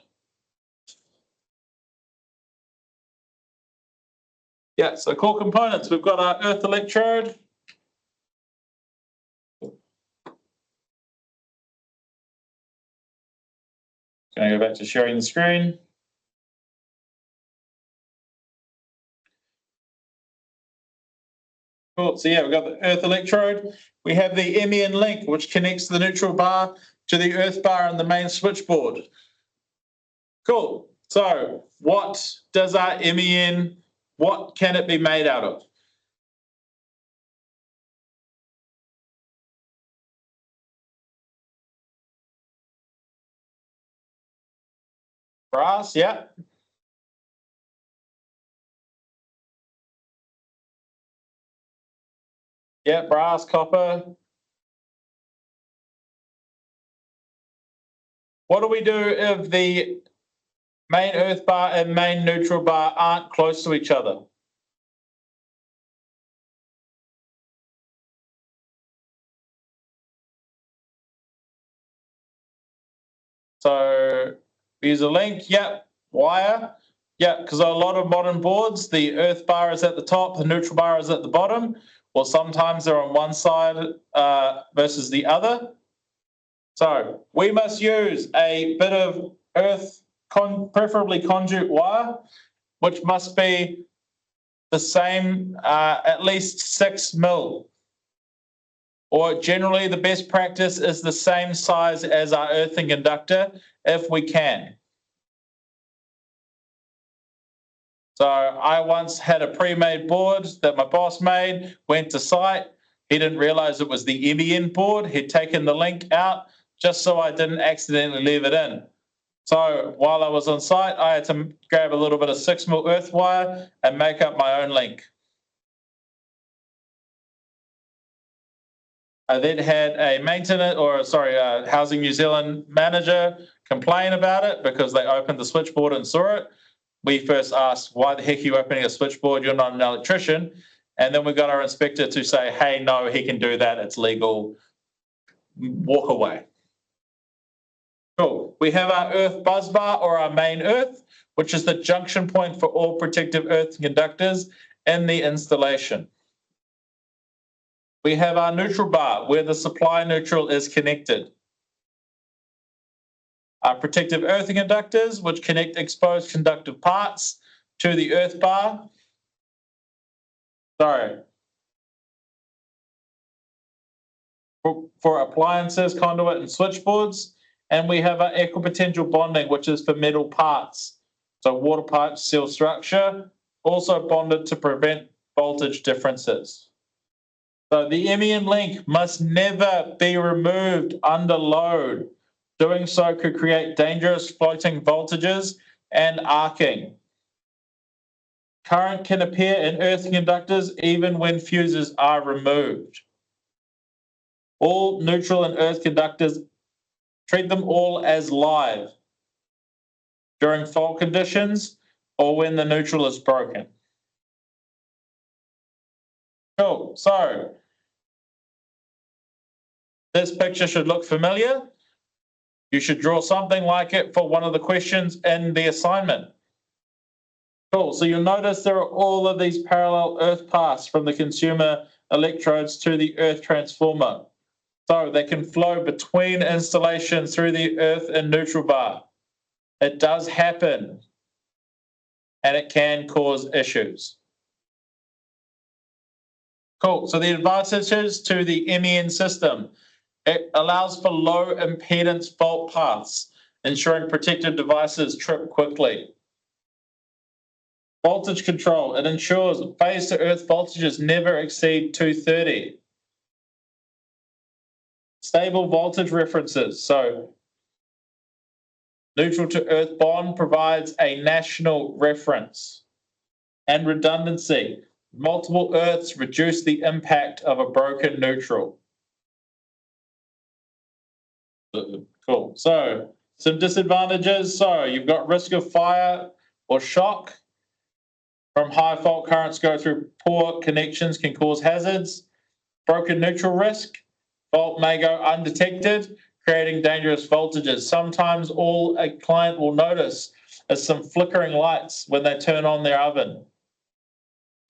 Yeah, so core components. We've got our earth electrode. Going to go back to sharing the screen. Cool. So yeah, we've got the earth electrode. We have the MEN link, which connects the neutral bar to the earth bar and the main switchboard. Cool. So what does our MEN, what can it be made out of? Brass, yeah. Yeah, brass, copper. What do we do if the main earth bar and main neutral bar aren't close to each other? So use a link, yep, wire, yeah, because a lot of modern boards, the earth bar is at the top, the neutral bar is at the bottom, or sometimes they're on one side versus the other. So we must use a bit of earth, preferably conduit wire, which must be the same, at least 6 mil. Or generally the best practice is the same size as our earthing conductor if we can. So I once had a pre-made board that my boss made, went to site. He didn't realize it was the MEN board. He'd taken the link out just so I didn't accidentally leave it in. So while I was on site, I had to grab a little bit of 6 mil earth wire and make up my own link. I then had a Housing New Zealand manager complain about it because they opened the switchboard and saw it. We first asked, why the heck are you opening a switchboard? You're not an electrician. And then we got our inspector to say, hey, no, he can do that. It's legal. Walk away. Cool. We have our earth buzz bar or our main earth, which is the junction point for all protective earth conductors in the installation. We have our neutral bar where the supply neutral is connected. Our protective earthing conductors, which connect exposed conductive parts to the earth bar. For appliances, conduit, and switchboards. And we have our equipotential bonding, which is for metal parts. So water pipe seal structure, also bonded to prevent voltage differences. So the MEN link must never be removed under load. Doing so could create dangerous floating voltages and arcing. Current can appear in earthing conductors even when fuses are removed. All neutral and earth conductors, treat them all as live during fault conditions or when the neutral is broken. Cool. So this picture should look familiar. You should draw something like it for one of the questions in the assignment. Cool. So you'll notice there are all of these parallel earth paths from the consumer electrodes to the earth transformer. So they can flow between installations through the earth and neutral bar. It does happen, and it can cause issues. Cool. So the advantages to the MEN system, it allows for low impedance fault paths, ensuring protected devices trip quickly. Voltage control, it ensures phase to earth voltages never exceed 230. Stable voltage references, so neutral to earth bond provides a national reference. And redundancy, Multiple earths reduce the impact of a broken neutral. Cool. So some disadvantages. So you've got risk of fire or shock from high fault currents go through poor connections can cause hazards. Broken neutral risk. Fault may go undetected, creating dangerous voltages. Sometimes all a client will notice is some flickering lights when they turn on their oven.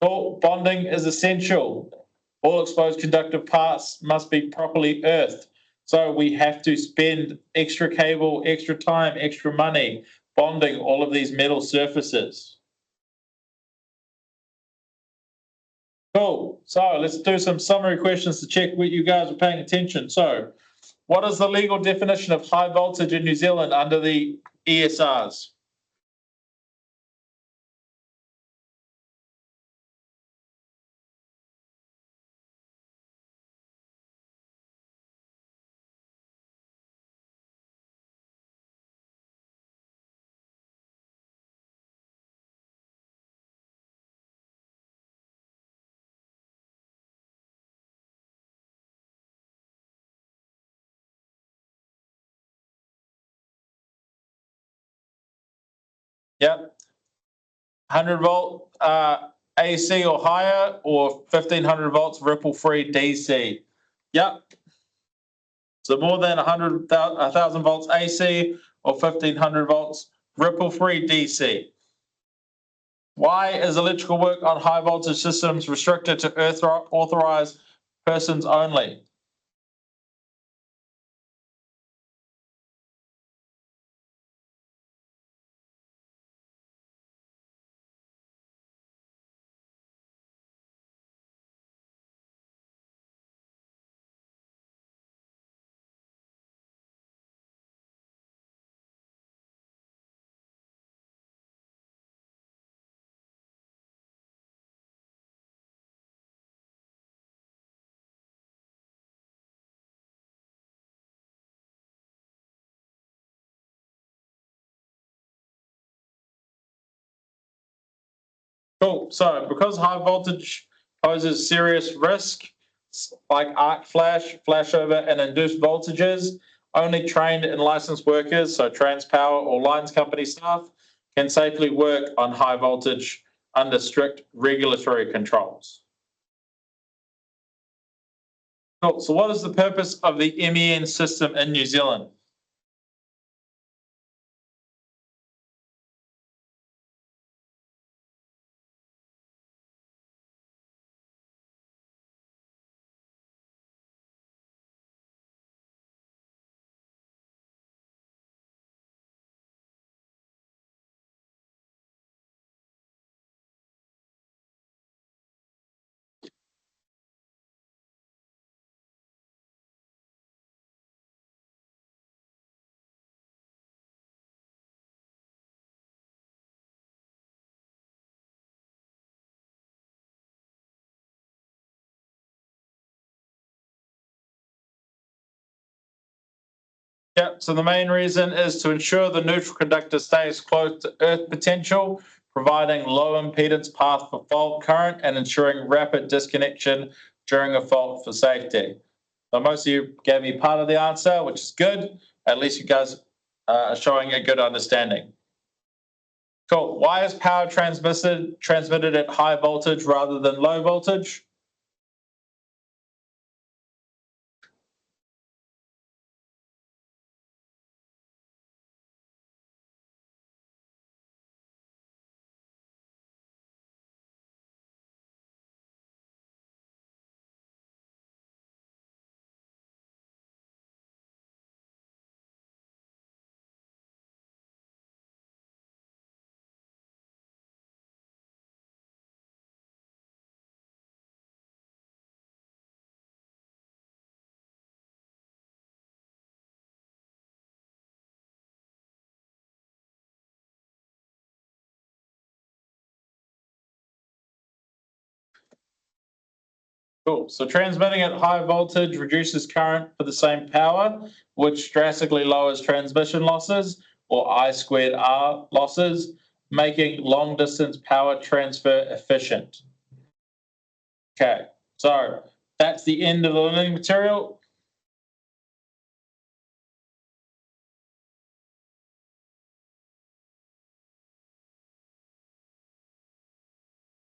Bonding is essential. All exposed conductive parts must be properly earthed. So we have to spend extra cable, extra time, extra money bonding all of these metal surfaces. Cool. So let's do some summary questions to check what you guys are paying attention. So what is the legal definition of high voltage in New Zealand under the ESRs? Yep. 100 volt AC or higher, or 1500 volts ripple free DC. Yep. So more than 1,000 volts AC or 1500 volts ripple free DC. Why is electrical work on high voltage systems restricted to authorized persons only? Cool. So because high voltage poses serious risk, like arc flash, flashover, and induced voltages, only trained and licensed workers, so Transpower or lines company staff, can safely work on high voltage under strict regulatory controls. Cool. So what is the purpose of the MEN system in New Zealand? Yep, so the main reason is to ensure the neutral conductor stays close to earth potential, providing low impedance path for fault current and ensuring rapid disconnection during a fault for safety. So most of you gave me part of the answer, which is good. At least you guys are showing a good understanding. Cool. Why is power transmitted at high voltage rather than low voltage? Cool. So transmitting at high voltage reduces current for the same power, which drastically lowers transmission losses or I squared R losses, making long distance power transfer efficient. Okay, so that's the end of the learning material.